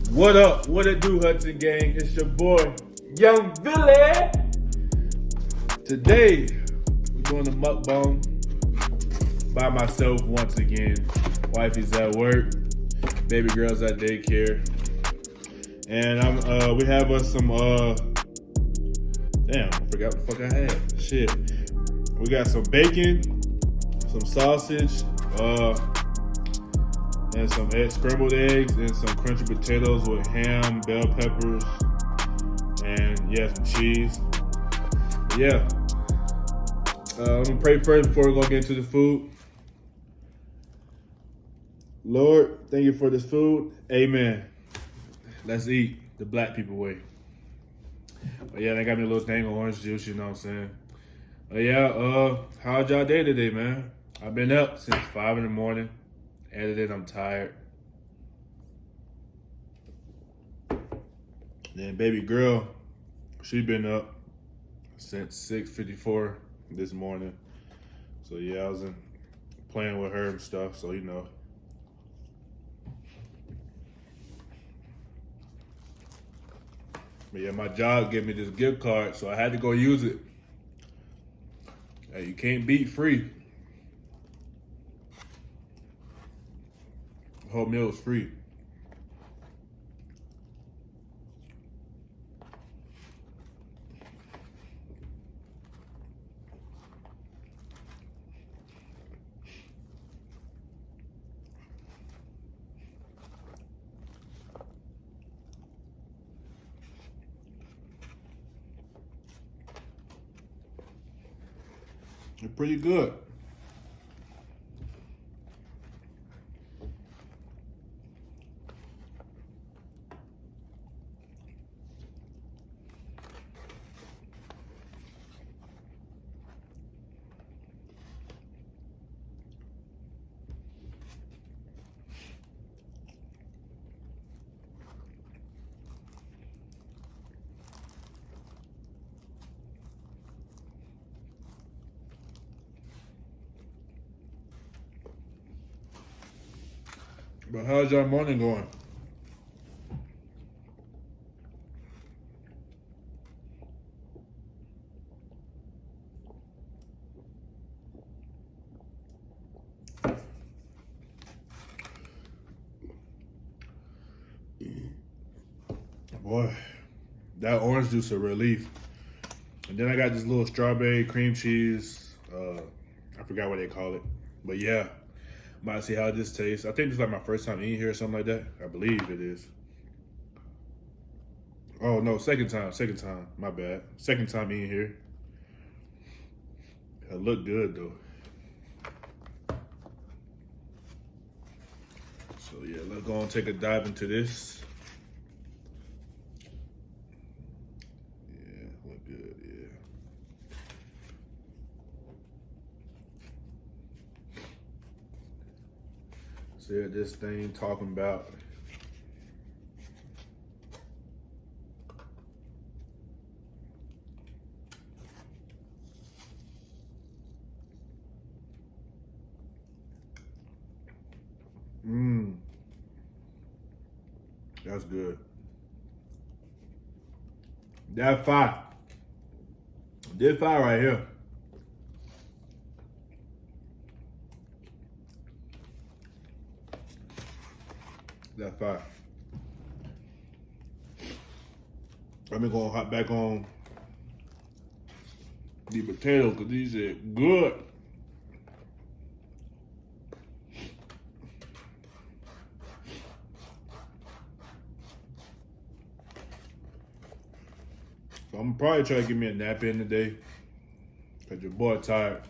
What up? What it do, Hudson gang? It's your boy, Young VILLE. Today, we're doing a mukbang by myself once again. Wifey's at work, baby girl's at daycare, and we have us some damn, I forgot what the fuck I had. Shit, we got some bacon, some sausage, and some scrambled eggs, and some crunchy potatoes with ham, bell peppers, and yeah, some cheese. Yeah. I'm gonna pray first before we go get into the food. Lord, thank you for this food. Amen. Let's eat the black people way. But yeah, they got me a little thing of orange juice, you know what I'm saying? But yeah, how'd y'all day today, man? I've been up since 5 in the morning. Edited, I'm tired. Then baby girl, she been up since 6:54 this morning. So yeah, I was playing with her and stuff, so you know. But yeah, my job gave me this gift card, so I had to go use it. Hey, you can't beat free. The whole meal is free. It's pretty good. But how's your morning going? Boy, that orange juice a relief. And then I got this little strawberry cream cheese. I forgot what they call it. But yeah, might see how this tastes. I think this is like my first time eating here or something like that. I believe it is. Oh no, second time. My bad. Second time eating here. It looked good though. So yeah, let's go and take a dive into this. Yeah, look good, yeah. See what this thing talking about. That's good. That fire. This fire right here. That fire. I'm gonna hop back on the potatoes because these are good. So I'm probably trying to get me a nap in today because your boy tired.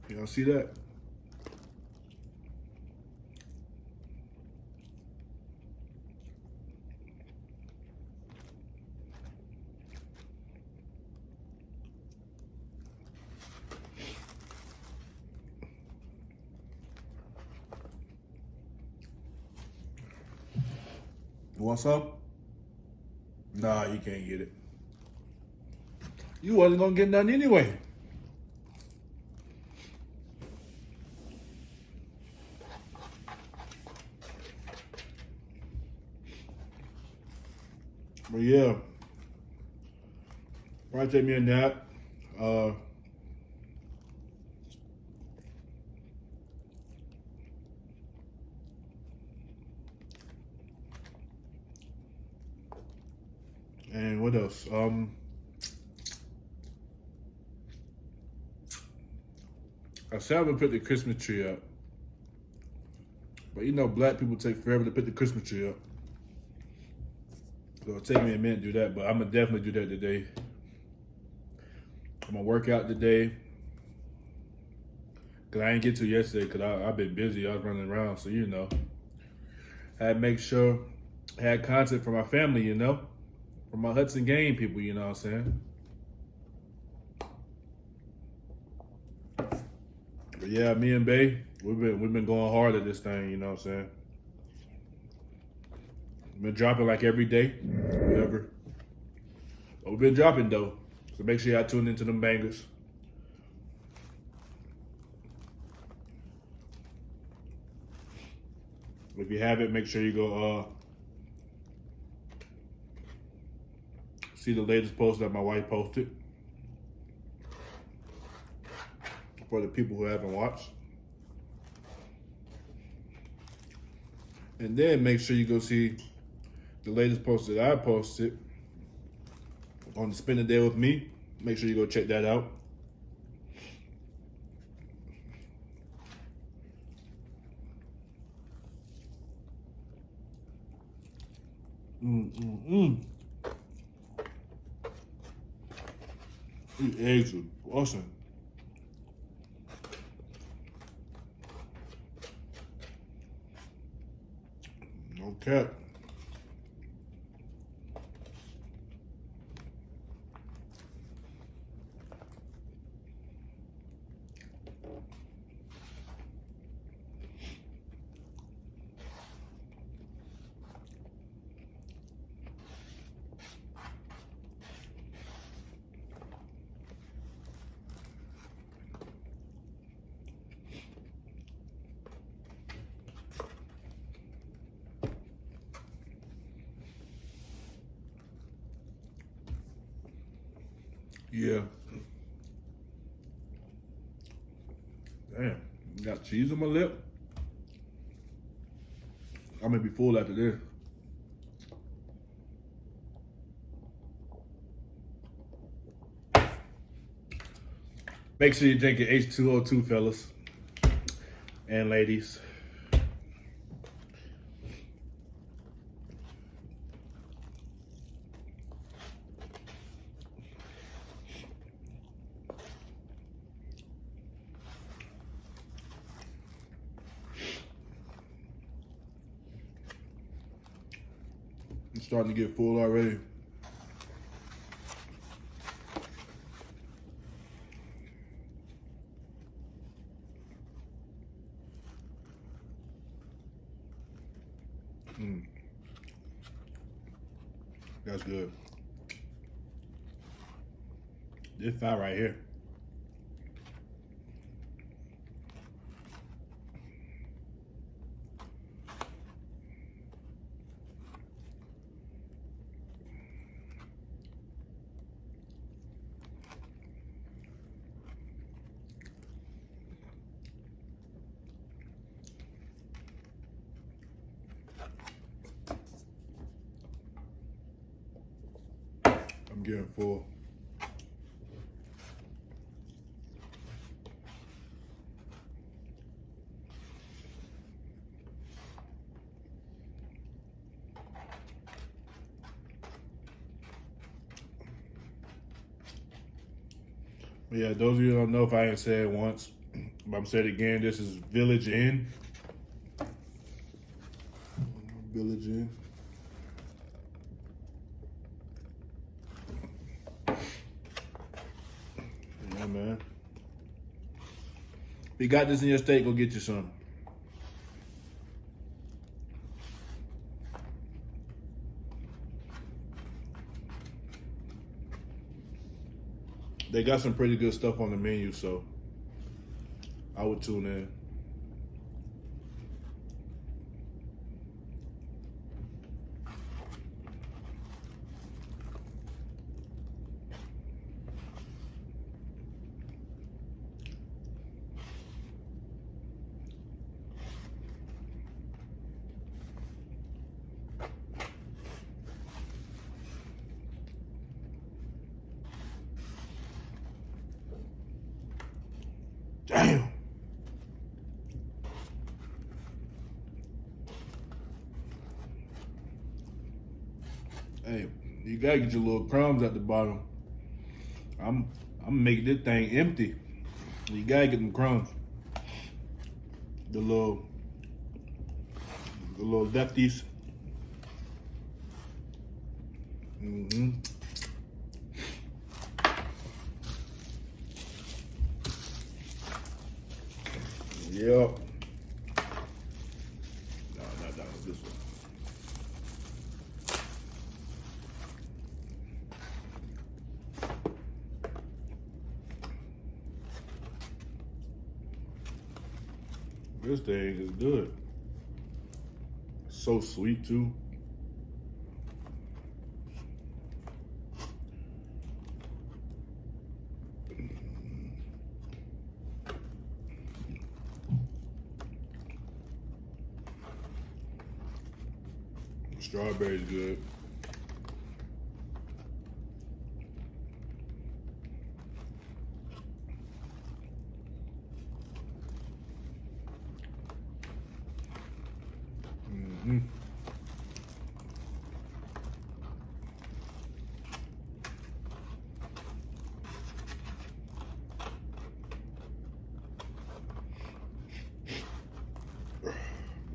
Y'all see that? You want some? Nah, you can't get it. You wasn't gonna get none anyway. But yeah, probably take me a nap. And what else? I said I'm gonna put the Christmas tree up, but you know, black people take forever to put the Christmas tree up. So it'll take me a minute to do that, but I'm gonna definitely do that today. I'm gonna work out today. Cause I didn't get to yesterday because I've been busy. I was running around, so you know. I had to make sure I had content for my family, you know. For my HUDSON game people, you know what I'm saying? But yeah, me and Bay, we've been going hard at this thing, you know what I'm saying? Been dropping like every day, whatever. But we've been dropping though. So make sure y'all tune into them bangers. If you haven't, make sure you go see the latest post that my wife posted. For the people who haven't watched. And then make sure you go see the latest post that I posted on the Spend a Day with Me. Make sure you go check that out. These eggs are awesome. No cap. Yeah. Damn, got cheese on my lip. I'm gonna be full after this. Make sure you drink your H2O2, fellas and ladies. I'm starting to get full already. That's good. This fat right here. I'm getting full. But yeah, those of you who don't know, if I ain't said it once, but I'm saying it again, this is Village Inn. Village Inn. Yeah, man. If you got this in your state, go get you some. they got some pretty good stuff on the menu, so I would tune in. Damn. Hey, you gotta get your little crumbs at the bottom. I'm making this thing empty. You gotta get them crumbs. The little lefties. Mm-hmm. Yep. No, this one. This thing is good. So sweet too. Strawberry's good. Mm-hmm.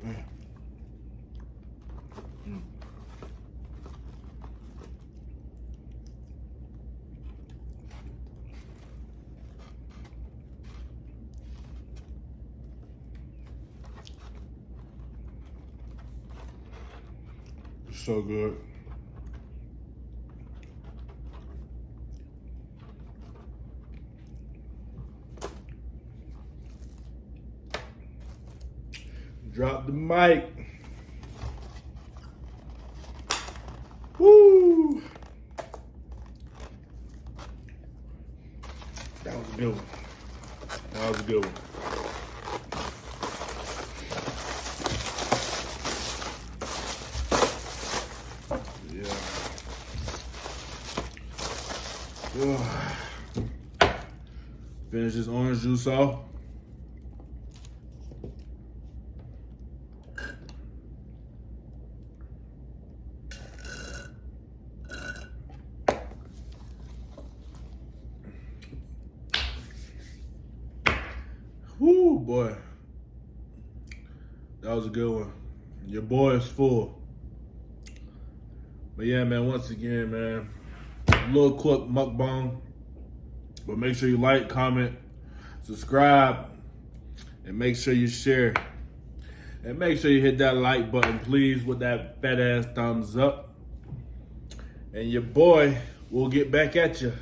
Man. So good. Drop the mic. Woo! That was a good one. That was a good one. Finish this orange juice off. Whoo, boy. That was a good one. Your boy is full. But yeah, man, once again, man, a little quick mukbang. But make sure you like, comment, subscribe, and make sure you share. And make sure you hit that like button, please, with that fat ass thumbs up. And your boy will get back at you.